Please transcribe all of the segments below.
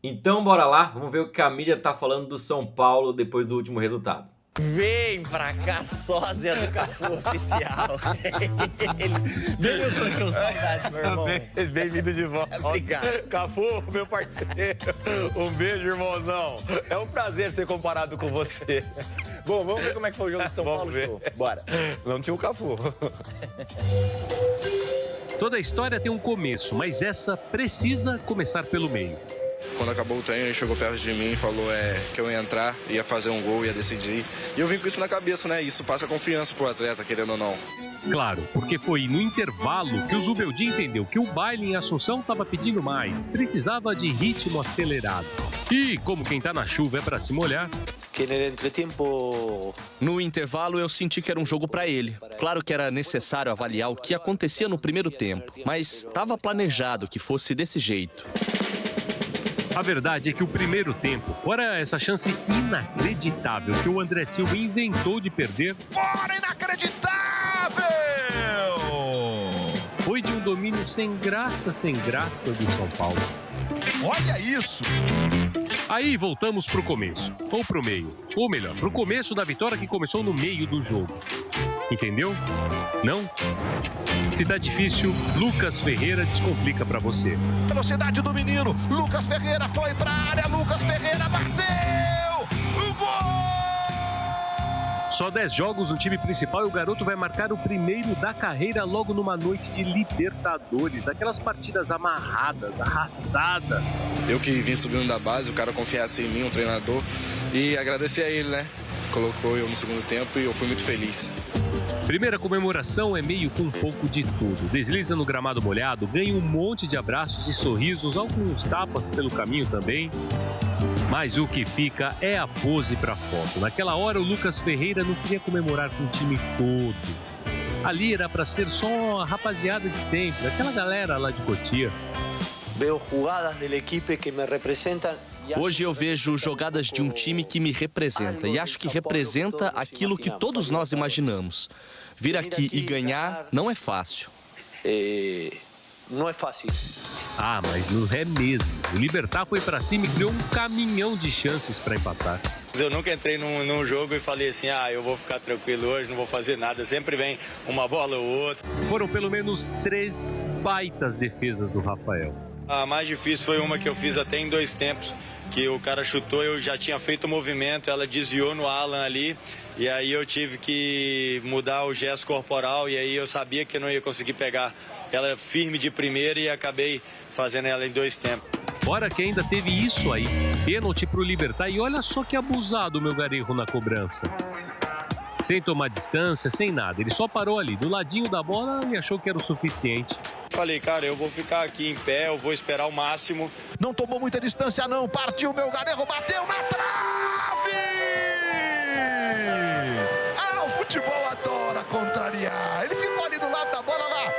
Então bora lá, vamos ver o que a mídia tá falando do São Paulo depois do último resultado. Vem pra cá, sósia do Cafu Oficial. Denilson, show, saudades, meu irmão. Bem-vindo de volta. Obrigado. Cafu, meu parceiro. Um beijo, irmãozão. É um prazer ser comparado com você. Bom, vamos ver como é que foi o jogo de São Vamos Paulo, ver. show. Bora. Não tinha o Cafu. Toda história tem um começo, mas essa precisa começar pelo meio. Quando acabou o treino, ele chegou perto de mim e falou que eu ia entrar, ia fazer um gol, ia decidir. E eu vim com isso na cabeça, né? Isso passa confiança pro atleta, querendo ou não. Claro, porque foi no intervalo que o Zubeldia entendeu que o baile em Assunção estava pedindo mais, precisava de ritmo acelerado. E como quem tá na chuva é pra se molhar, No intervalo, eu senti que era um jogo para ele. Claro que era necessário avaliar o que acontecia no primeiro tempo, mas estava planejado que fosse desse jeito. a verdade é que o primeiro tempo, fora essa chance inacreditável que o André Silva inventou de perder, Fora inacreditável! foi de um domínio sem graça do São Paulo. Olha isso! Aí voltamos pro começo, ou pro meio, ou melhor, pro começo da vitória que começou no meio do jogo. Entendeu? Não? Se tá difícil, Lucas Ferreira descomplica pra você. Velocidade do menino, Lucas Ferreira foi pra área, Lucas Ferreira bateu! O gol! Só 10 jogos no time principal e o garoto vai marcar o primeiro da carreira logo numa noite de Libertadores, daquelas partidas amarradas, arrastadas. Eu que vim subindo da base, o cara confiasse em mim, um treinador, e agradecer a ele, né? Colocou eu no segundo tempo e eu fui muito feliz. Primeira comemoração é meio com um pouco de tudo. Desliza no gramado molhado, ganha um monte de abraços e sorrisos, alguns tapas pelo caminho também. Mas o que fica é a pose pra foto. Naquela hora o Lucas Ferreira não queria comemorar com o time todo. Ali era pra ser só a rapaziada de sempre, aquela galera lá de Cotia. Veo jugadas del equipe que me representan. Hoje eu vejo jogadas de um time que me representa e acho que representa aquilo que todos nós imaginamos. Vir aqui e ganhar não é fácil. Não é fácil. Ah, mas não é mesmo. O Libertad foi pra cima e criou um caminhão de chances pra empatar. Eu nunca entrei num jogo e falei assim, eu vou ficar tranquilo hoje, não vou fazer nada. Sempre vem uma bola ou outra. Foram pelo menos 3 baitas defesas do Rafael. A mais difícil foi uma que eu fiz até em 2 tempos, que o cara chutou, eu já tinha feito o movimento, ela desviou no Alan ali, e aí eu tive que mudar o gesto corporal, e aí eu sabia que eu não ia conseguir pegar ela firme de primeira e acabei fazendo ela em 2 tempos. Fora que ainda teve isso aí, pênalti pro Libertad, e olha só que abusado o meu Garejo na cobrança. Sem tomar distância, sem nada, ele só parou ali, do ladinho da bola e achou que era o suficiente. Falei, cara, eu vou ficar aqui em pé, eu vou esperar o máximo. Não tomou muita distância não, partiu meu Garejo, bateu na trave! O futebol adora contrariar, ele ficou ali do lado da bola lá.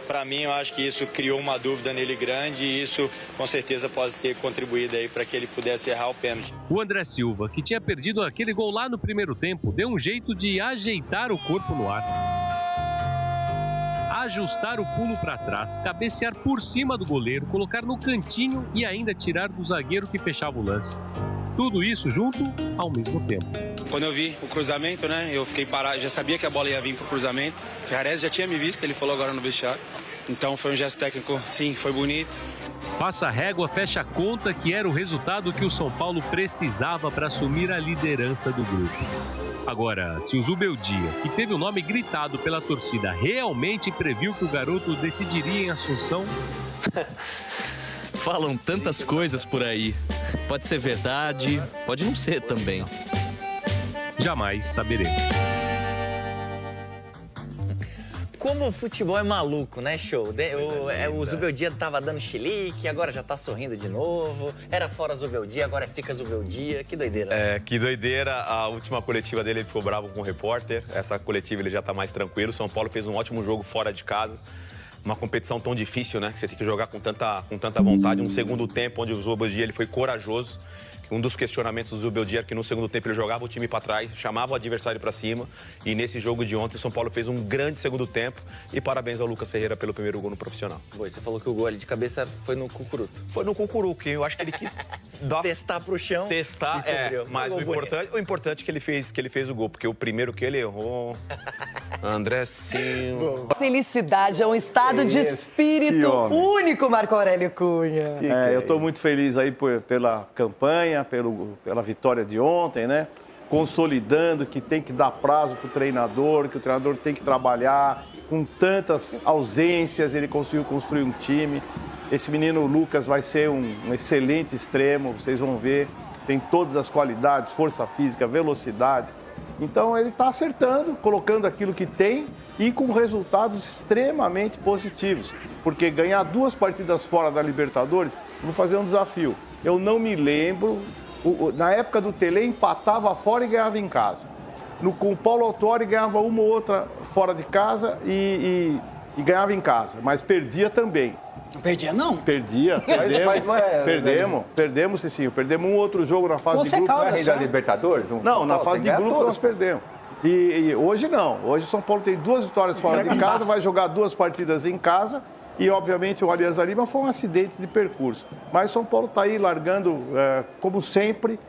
Para mim, eu acho que isso criou uma dúvida nele grande e isso com certeza pode ter contribuído aí para que ele pudesse errar o pênalti. O André Silva, que tinha perdido aquele gol lá no primeiro tempo, deu um jeito de ajeitar o corpo no ar. Ajustar o pulo para trás, cabecear por cima do goleiro, colocar no cantinho e ainda tirar do zagueiro que fechava o lance. Tudo isso junto ao mesmo tempo. Quando eu vi o cruzamento, né, eu fiquei parado, já sabia que a bola ia vir pro cruzamento. O Ferrarese já tinha me visto, ele falou agora no vestiário. Então foi um gesto técnico, sim, foi bonito. Passa a régua, fecha a conta que era o resultado que o São Paulo precisava para assumir a liderança do grupo. Agora, se o Zubeldia, que teve o nome gritado pela torcida, realmente previu que o garoto decidiria em Assunção... Falam tantas coisas por aí. Pode ser verdade, pode não ser também. Jamais saberemos. Como o futebol é maluco, né, show? O Zubeldia tava dando chilique, agora já tá sorrindo de novo. Era fora Zubeldia, agora fica Zubeldia. Que doideira. Que doideira. A última coletiva dele, ele ficou bravo com o repórter. Essa coletiva ele já tá mais tranquilo. São Paulo fez um ótimo jogo fora de casa. Uma competição tão difícil, né? Que você tem que jogar com tanta vontade. Um segundo tempo onde o Zubeldia ele foi corajoso. Um dos questionamentos do Zubeldia é que no segundo tempo ele jogava o time para trás, chamava o adversário para cima. E nesse jogo de ontem, o São Paulo fez um grande segundo tempo. E parabéns ao Lucas Ferreira pelo primeiro gol no profissional. Você falou que o gol ali de cabeça foi no Cucuruto. Foi no Cucuruto, que eu acho que ele quis testar pro chão. Testar, mas o importante é que ele fez o gol, porque o primeiro que ele errou... André Silva. Felicidade é um estado de espírito único, Marco Aurélio Cunha. Eu estou muito feliz aí pela campanha, pela vitória de ontem, né? Consolidando que tem que dar prazo para o treinador, que o treinador tem que trabalhar. Com tantas ausências, ele conseguiu construir um time. Esse menino Lucas vai ser um excelente extremo, vocês vão ver. Tem todas as qualidades, força física, velocidade. Então ele está acertando, colocando aquilo que tem e com resultados extremamente positivos. Porque ganhar 2 partidas fora da Libertadores, vou fazer um desafio. Eu não me lembro, na época do Tele empatava fora e ganhava em casa. Com o Paulo Autuori ganhava uma ou outra fora de casa e ganhava em casa, mas perdia também. Não perdia, não? Perdia, perdemos, Cicinho. Perdemos um outro jogo na fase de grupos. Não é da Libertadores? Não, na fase de grupos nós perdemos. E hoje não. Hoje o São Paulo tem 2 vitórias fora de casa, vai jogar 2 partidas em casa e, obviamente, o Alianza Lima foi um acidente de percurso. Mas o São Paulo está aí largando, como sempre,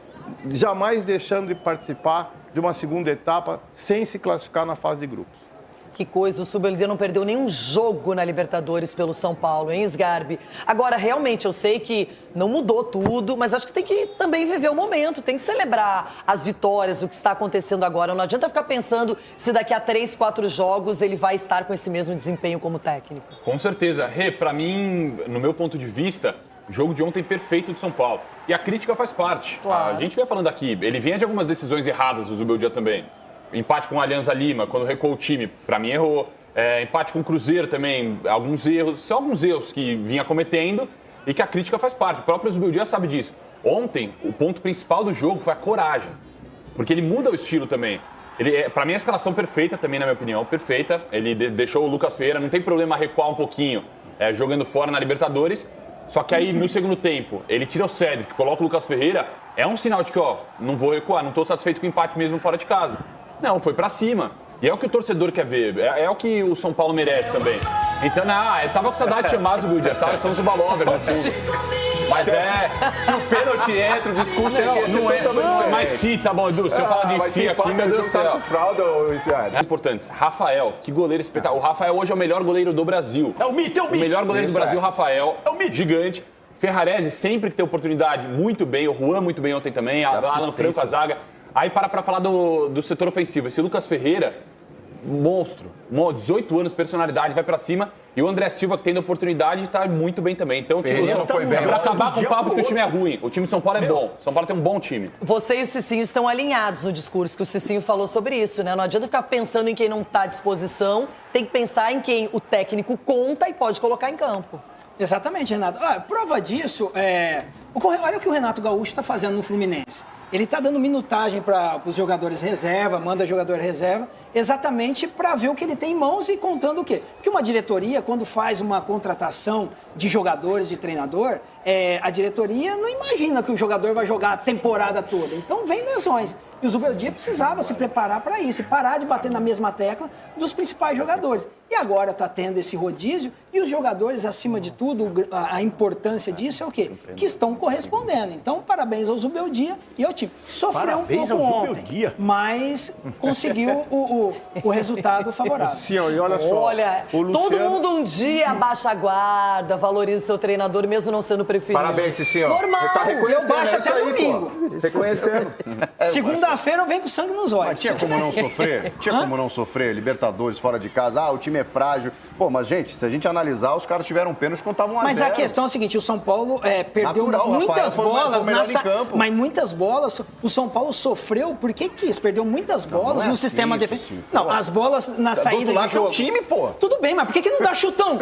jamais deixando de participar de uma segunda etapa sem se classificar na fase de grupos. Que coisa, o Zubeldia não perdeu nenhum jogo na Libertadores pelo São Paulo, hein, Sgarbi? Agora, realmente, eu sei que não mudou tudo, mas acho que tem que também viver o momento, tem que celebrar as vitórias, o que está acontecendo agora. Não adianta ficar pensando se daqui a 3, 4 jogos ele vai estar com esse mesmo desempenho como técnico. Com certeza. Rê, pra mim, no meu ponto de vista, o jogo de ontem perfeito de São Paulo. E a crítica faz parte. Claro. A gente vai falando aqui, ele vinha de algumas decisões erradas do Zubeldia também. Empate com o Alianza Lima, quando recuou o time, pra mim errou. Empate com o Cruzeiro também, alguns erros. São alguns erros que vinha cometendo e que a crítica faz parte. O próprio Zubeldia sabe disso. Ontem, o ponto principal do jogo foi a coragem. Porque ele muda o estilo também. Pra mim, a escalação perfeita também, na minha opinião, perfeita. Ele deixou o Lucas Ferreira, não tem problema recuar um pouquinho, jogando fora na Libertadores. Só que aí, no segundo tempo, ele tira o Cédric, coloca o Lucas Ferreira. É um sinal de que, não vou recuar, não tô satisfeito com o empate mesmo fora de casa. Não, foi pra cima. E é o que o torcedor quer ver. É o que o São Paulo merece também. Então, eu tava com saudade de chamar o Zubeldia, sabe? Somos o Balover, no fundo. Mas se o pênalti entra, o discurso não é. Mas sim, tá bom, Edu. Se eu falar de si aqui, meu Deus do céu. Importantes. Rafael, que goleiro espetacular. O Rafael hoje é o melhor goleiro do Brasil. É o mito. O melhor goleiro do Brasil, Rafael. É o mito. Gigante. Ferrarese, sempre que tem oportunidade, muito bem. O Juan, muito bem ontem também. Alan Franco, a zaga. Aí para falar do setor ofensivo. Esse Lucas Ferreira, monstro. 18 anos, personalidade, vai pra cima. E o André Silva, que tem a oportunidade, tá muito bem também. Então o time não foi bem. Pra acabar com o papo que o time é ruim. O time de São Paulo é bom. São Paulo tem um bom time. Você e o Cicinho estão alinhados no discurso, que o Cicinho falou sobre isso, né? Não adianta ficar pensando em quem não tá à disposição. Tem que pensar em quem o técnico conta e pode colocar em campo. Exatamente, Renato. Prova disso olha o que o Renato Gaúcho está fazendo no Fluminense. Ele está dando minutagem para os jogadores reserva, manda jogador reserva, exatamente para ver o que ele tem em mãos e contando o quê? Porque uma diretoria, quando faz uma contratação de jogadores, de treinador, a diretoria não imagina que o jogador vai jogar a temporada toda. Então vem lesões. E o Zubeldia precisava se preparar para isso, e parar de bater na mesma tecla dos principais jogadores. E agora está tendo esse rodízio e os jogadores, acima de tudo, a importância disso é o quê? Que estão correspondendo. Então, parabéns ao Zubeldia e ao time. Sofreu um pouco ontem, mas conseguiu o resultado favorável. Sim, e olha só. Olha, todo mundo um dia abaixa a guarda, valoriza seu treinador, mesmo não sendo preferido. Parabéns, Cicinho. Normal. Tá reconhecendo, eu baixo até domingo. Reconhecendo. Segunda-feira eu venho com sangue nos olhos. Mas tinha como não sofrer? Tinha como não sofrer? Libertadores fora de casa. O time é frágil. Pô, mas, gente, se a gente analisar, os caras tiveram pênalti quando estavam 1-0. Mas a questão é a seguinte, o São Paulo perdeu muitas bolas mas muitas bolas, o São Paulo sofreu porque quis, perdeu muitas bolas no sistema defensivo. Não, as bolas na saída de jogo. É o time, pô. Tudo bem, mas por que não dá chutão?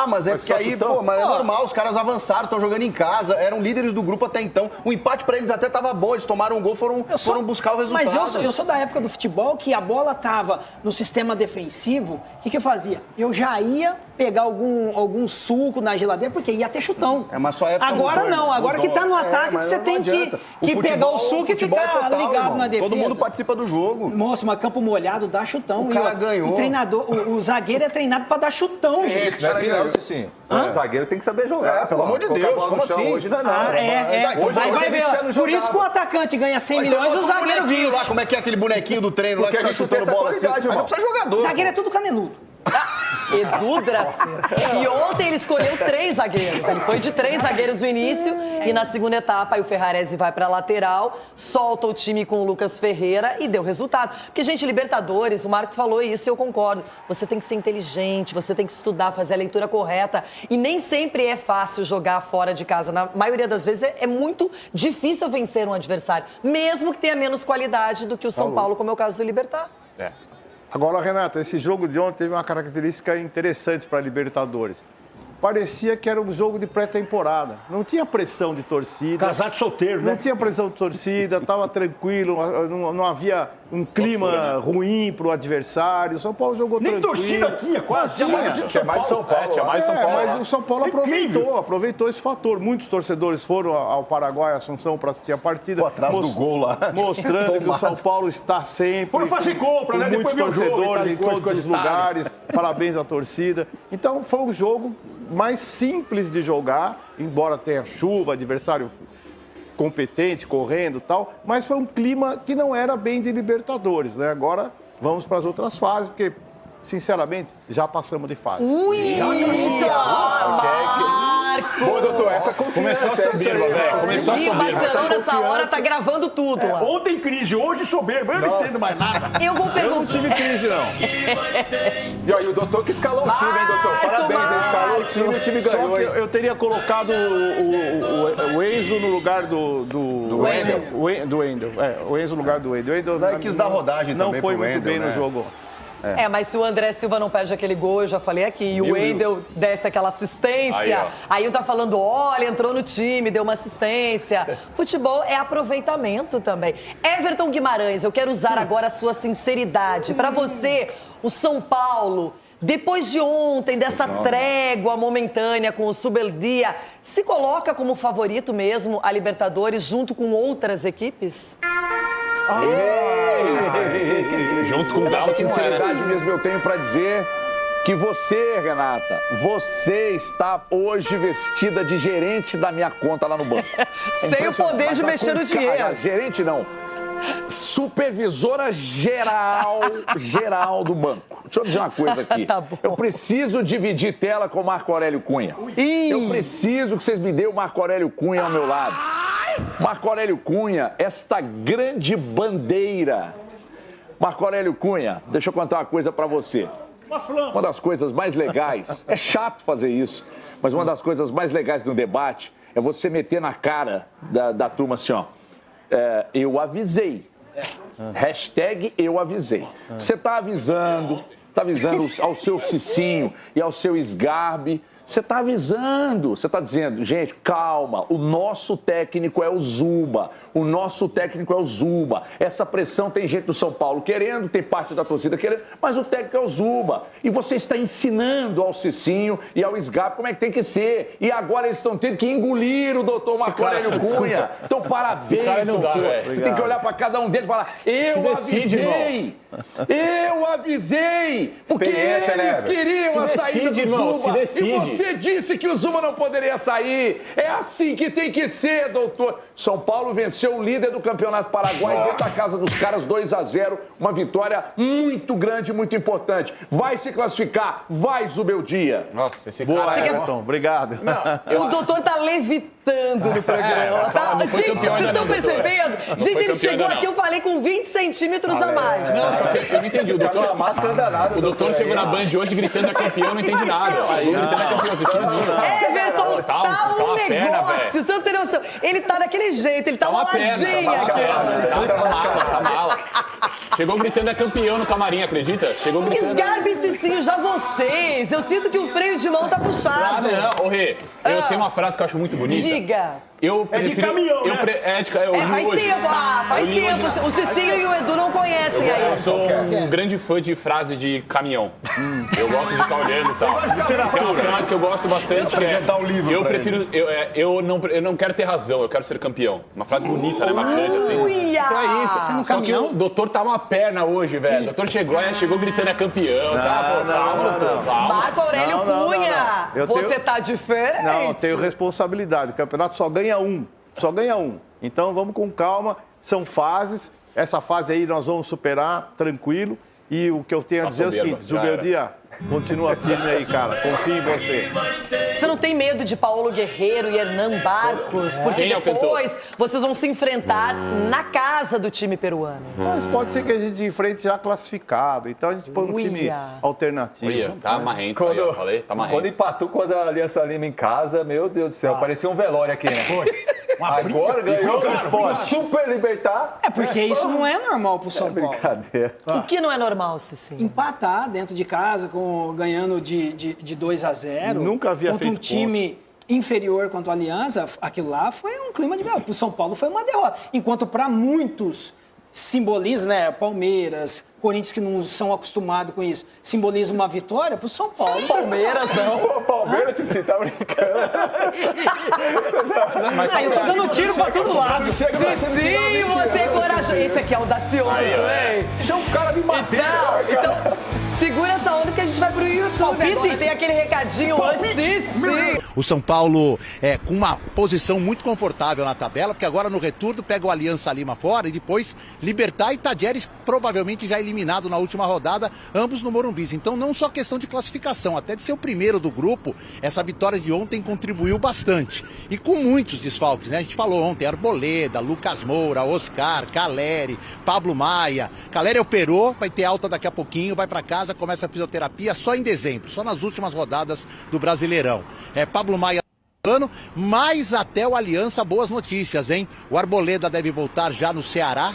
Mas é porque aí, mas é normal, os caras avançaram, estão jogando em casa, eram líderes do grupo até então. O empate pra eles até tava bom, eles tomaram um gol, foram buscar o resultado. Mas eu sou da época do futebol que a bola tava no sistema defensivo, o que eu fazia? Eu já ia pegar algum suco na geladeira, porque ia ter chutão. Mas só época agora mudou, não, agora que tá no ataque, você tem que pegar o suco e ficar ligado na defesa. Todo mundo participa do jogo. Moço, mas campo molhado dá chutão. O cara ganhou. O treinador, o zagueiro é treinado pra dar chutão, gente. Não é assim não, sim. Zagueiro tem que saber jogar. Pelo amor de Deus, como assim? Hoje não é nada. Vai ver. Por isso que o atacante ganha 100 milhões e o zagueiro 20. Lá, como é que é aquele bonequinho do treino lá que tá chutando bola assim? Aí não precisa jogador. Zagueiro é tudo caneludo. Edu Dracena. E ontem ele escolheu 3 zagueiros. Ele foi de 3 zagueiros no início e na segunda etapa aí o Ferrarese vai pra lateral, solta o time com o Lucas Ferreira e deu resultado. Porque, gente, Libertadores, o Marco falou isso e eu concordo. Você tem que ser inteligente, você tem que estudar, fazer a leitura correta. E nem sempre é fácil jogar fora de casa. Na maioria das vezes é muito difícil vencer um adversário, mesmo que tenha menos qualidade do que o São Paulo, como é o caso do Libertad. Agora, Renata, esse jogo de ontem teve uma característica interessante para a Libertadores. Parecia que era um jogo de pré-temporada. Não tinha pressão de torcida. Casado solteiro, né? Não tinha pressão de torcida, estava tranquilo, não havia um clima ruim para o adversário. O São Paulo jogou tranquilo. Nem torcida tinha, quase. Tinha mais São Paulo. Tinha mais São Paulo. Mas o São Paulo aproveitou esse fator. Muitos torcedores foram ao Paraguai, Assunção, para assistir a partida. Atrás do gol lá. Mostrando que o São Paulo está sempre. Foram fazer compra, né? Muitos Depois meu torcedores jogo, em todos os lugares. Parabéns à torcida. Então foi um jogo mais simples de jogar, embora tenha chuva, adversário competente, correndo e tal, mas foi um clima que não era bem de Libertadores, né? Agora vamos para as outras fases, porque, sinceramente, já passamos de fase. Pô, doutor, essa Começou a soberba, velho. Começou a E o soberba. Barcelona, nessa hora, tá gravando tudo lá. Ontem crise, hoje soberba. Eu não entendo mais nada. Eu vou Eu não perguntar. tive crise, não. E aí, o doutor que escalou o time, hein, doutor? Parabéns, ele escalou o time e o time Só ganhou, que hein? eu teria colocado o Enzo no lugar do Wendel. Do Wendel. O Enzo no lugar do Wendel. O Wendel Vai, quis dar rodagem não também foi pro muito Wendel, bem né? no jogo. Mas se o André Silva não perde aquele gol, eu já falei aqui, e o Wendel desse aquela assistência, aí eu tá falando, olha, entrou no time, deu uma assistência. Futebol é aproveitamento também. Everton Guimarães, eu quero usar agora a sua sinceridade. Pra você, o São Paulo, depois de ontem, dessa trégua momentânea com o Subeldia, se coloca como favorito mesmo a Libertadores junto com outras equipes? Junto com o Galo, que não é, né? Sinceridade mesmo eu tenho pra dizer que você, Renata, você está hoje vestida de gerente da minha conta lá no banco. Sem o poder de mexer no dinheiro. Gerente não. Supervisora geral do banco. Deixa eu dizer uma coisa aqui. Tá bom. Eu preciso dividir tela com o Marco Aurélio Cunha. Eu preciso que vocês me dêem o Marco Aurélio Cunha ao meu lado. Marco Aurélio Cunha, esta grande bandeira. Marco Aurélio Cunha, deixa eu contar uma coisa pra você. Uma das coisas mais legais, é chato fazer isso, mas uma das coisas mais legais do debate é você meter na cara da turma assim, ó. Eu avisei. Hashtag eu avisei. Você tá avisando ao seu Cicinho e ao seu Sgarbi. Você tá avisando, você tá dizendo, gente, calma, o nosso técnico é o Zuba. O nosso técnico é o Zuba. Essa pressão tem gente do São Paulo querendo, tem parte da torcida querendo, mas o técnico é o Zuba. E você está ensinando ao Cicinho e ao Sgarbi como é que tem que ser. E agora eles estão tendo que engolir o doutor Marco Aurélio Cunha. Então, parabéns, doutor. Você tem que olhar para cada um deles e falar, eu avisei. Eu avisei. Porque eles queriam a saída do Zuba. E você disse que o Zuba não poderia sair. É assim que tem que ser, doutor. São Paulo venceu o líder do Campeonato Paraguai dentro da casa dos caras 2-0. Uma vitória muito grande, muito importante. Vai se classificar, vai, Zubeldia. Nossa, esse Boa, cara... Everton, obrigado. O doutor tá levitando no programa. Gente, vocês estão percebendo? Gente, ele chegou aqui, eu falei com 20 centímetros a mais. Não, só que eu não entendi. O doutor, Uma máscara danada. o doutor chegou na Band hoje gritando é campeão, não entendi nada. Gritando é campeão, assistindo Everton, tá um uma perna, negócio, você não tem noção. Ele tá daquele jeito, ele tá uma ladinha aqui. Tá mala. Chegou gritando é campeão no camarim, acredita? Chegou gritando. Sgarbi e Cicinho, já vocês. Eu sinto que o freio de mão tá puxado. Não. Ô, Rê, eu tenho uma frase que eu acho muito bonita. diga. Eu É de prefiro, caminhão, eu né? pre- é de ca- eu li Faz hoje. tempo, faz Eu li hoje tempo. O Cicinho e o Edu não conhecem Eu aí. sou um grande fã de frase de caminhão. Eu gosto de ficar olhando e tal. Tem uma frase que eu gosto bastante que é... dar um livro Eu pra prefiro... Eu não quero ter razão, eu quero ser campeão. Uma frase bonita, né? Marcante, assim. Uia! Então é isso. Você no Só que caminhão? o doutor tá uma perna hoje, velho. O doutor chegou gritando é campeão. Calma, doutor, calma. Marco Aurélio Não, não, Cunha, não. Eu você tenho- tá diferente. Não, eu tenho responsabilidade. O campeonato só ganha um. Só ganha um. Então vamos com calma. São fases. Essa fase aí nós vamos superar, tranquilo. E o que eu tenho a dizer é o seguinte, Zubeldia, continua firme aí, cara. Confio em você. Você não tem medo de Paulo Guerreiro e Hernan Barcos? Porque Quem é o depois vocês vão se enfrentar na casa do time peruano. Mas pode ser que a gente enfrente já classificado. Então a gente põe um time Uia. alternativo. Olha, tá marrento aí, eu falei, tá marrento. Quando empatou com a Aliança Lima em casa, meu Deus do céu, parecia um velório aqui, né? Agora ganhou o esporte. Super Libertar. É porque isso não é normal pro São Paulo. Brincadeira. O que não é normal, Cicinho? Empatar dentro de casa, ganhando de 2-0. Nunca havia contra um feito time inferior quanto a Aliança, aquilo lá foi um clima de... Pro São Paulo foi uma derrota. Enquanto para muitos simboliza, né? Palmeiras, Corinthians que não são acostumados com isso, simboliza uma vitória pro São Paulo. Palmeiras, não. Pô, Palmeiras, você tá brincando. Eu tô dando tiro pra todo lado. Sim, você é corajoso. Esse aqui é audacioso, hein? Você é um cara de madeira. Então, segura essa onda que a gente vai pro YouTube. Agora tem aquele recadinho antes. Sim. O São Paulo com uma posição muito confortável na tabela, porque agora no retorno pega o Aliança Lima fora e depois Libertad e Tajeres provavelmente já eliminado na última rodada, ambos no Morumbi. Então não só questão de classificação, até de ser o primeiro do grupo, essa vitória de ontem contribuiu bastante. E com muitos desfalques, né? A gente falou ontem, Arboleda, Lucas Moura, Oscar, Caleri, Pablo Maia. Caleri operou, vai ter alta daqui a pouquinho, vai para casa, começa a fisioterapia só em dezembro, só nas últimas rodadas do Brasileirão. Pablo Maia mas até o Aliança, boas notícias, hein? O Arboleda deve voltar já no Ceará,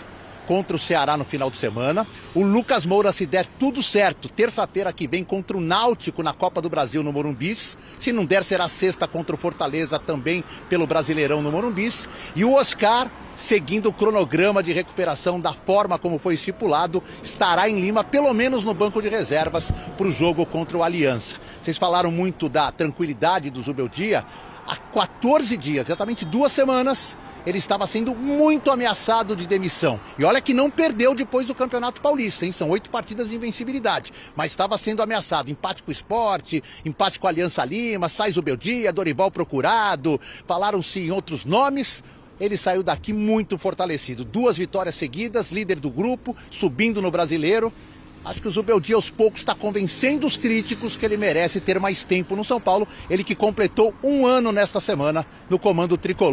contra o Ceará no final de semana. O Lucas Moura, se der tudo certo, terça-feira que vem contra o Náutico na Copa do Brasil no Morumbis. Se não der, será sexta contra o Fortaleza também pelo Brasileirão no Morumbis. E o Oscar, seguindo o cronograma de recuperação da forma como foi estipulado, estará em Lima, pelo menos no banco de reservas, para o jogo contra o Aliança. Vocês falaram muito da tranquilidade do Zubeldia. Há 14 dias, exatamente 2 semanas, ele estava sendo muito ameaçado de demissão. E olha que não perdeu depois do Campeonato Paulista, hein? São 8 partidas de invencibilidade. Mas estava sendo ameaçado. Empate com o Sport, empate com a Aliança Lima, sai Zubeldia, Dorival procurado, falaram-se em outros nomes. Ele saiu daqui muito fortalecido. 2 vitórias seguidas, líder do grupo, subindo no Brasileiro. Acho que o Zubeldia aos poucos está convencendo os críticos que ele merece ter mais tempo no São Paulo. Ele que completou 1 ano nesta semana no comando tricolor.